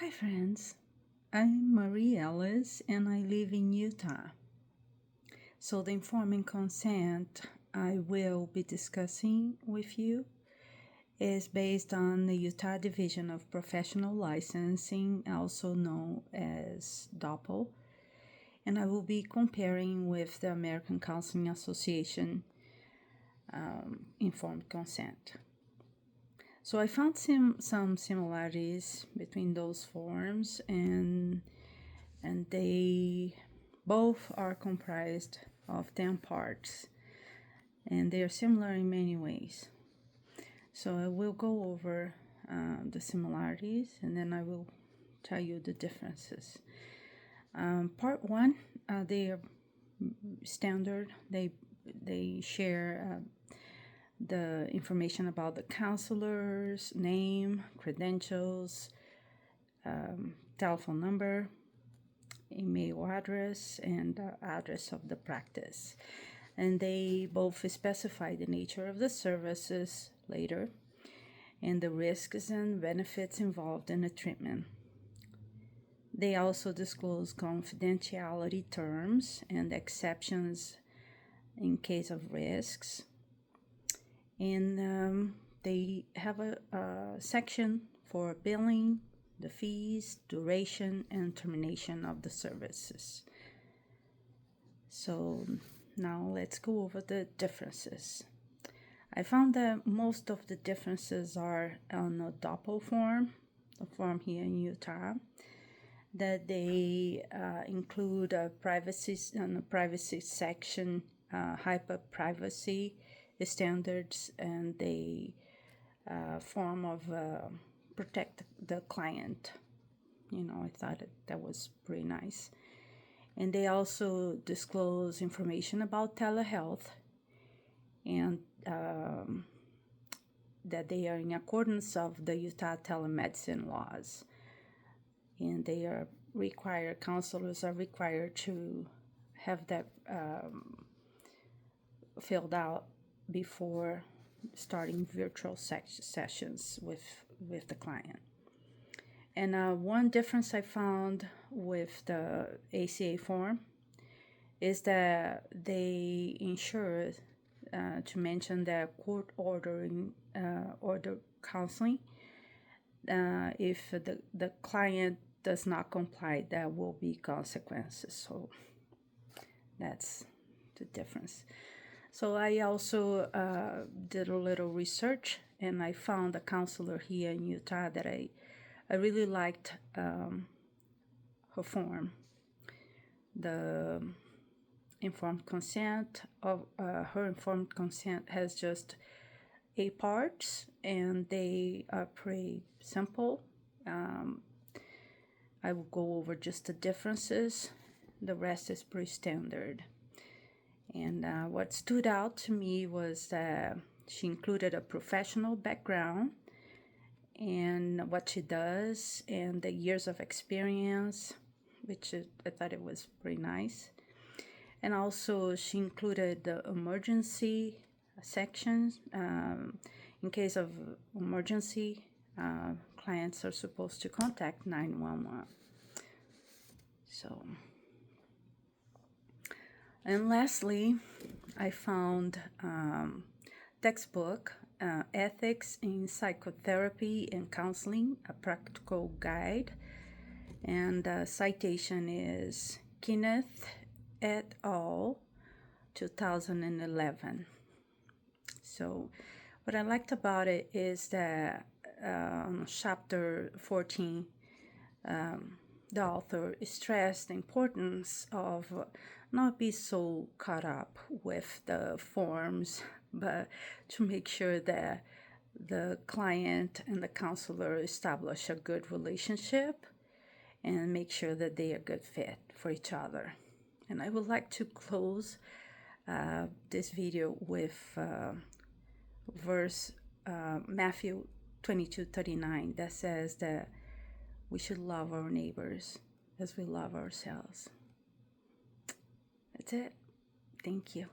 Hi friends, I'm Marie Ellis and I live in Utah. So the informed consent I will be discussing with you is based on the Utah Division of Professional Licensing, also known as DOPL, and I will be comparing with the American Counseling Association informed consent. So I found some similarities between those forms, and they both are comprised of 10 parts, and they are similar in many ways. So I will go over the similarities, and then I will tell you the differences. Part 1, they are standard. They share the information about the counselor's name, credentials, telephone number, email address, and address of the practice. And they both specify the nature of the services later and the risks and benefits involved in the treatment. They also disclose confidentiality terms and exceptions in case of risks. And they have a section for billing, the fees, duration, and termination of the services. So now let's go over the differences. I found that most of the differences are on the DOPL form, the form here in Utah, that they include a privacy section, hyper privacy standards, and they form of protect the client. I thought that was pretty nice. And they also disclose information about telehealth, and that they are in accordance of the Utah telemedicine laws, and they are required, counselors are required to have that filled out before starting virtual sessions with the client. And one difference I found with the ACA form is that they ensure to mention that court order counseling. If the client does not comply, there will be consequences. So that's the difference. So I also did a little research, and I found a counselor here in Utah that I really liked her form. The informed consent of her informed consent has just 8 parts, and they are pretty simple. I will go over just the differences. The rest is pretty standard. And what stood out to me was that she included a professional background and what she does and the years of experience, which I thought it was pretty nice. And also she included the emergency sections. In case of emergency, clients are supposed to contact 911. So, and lastly, I found textbook, Ethics in Psychotherapy and Counseling, a Practical Guide. And the citation is Kenneth et al., 2011. So what I liked about it is that chapter 14, the author stressed the importance of not be so caught up with the forms, but to make sure that the client and the counselor establish a good relationship and make sure that they are a good fit for each other. And I would like to close this video with verse Matthew 22:39 that says that we should love our neighbors as we love ourselves. That's it. Thank you.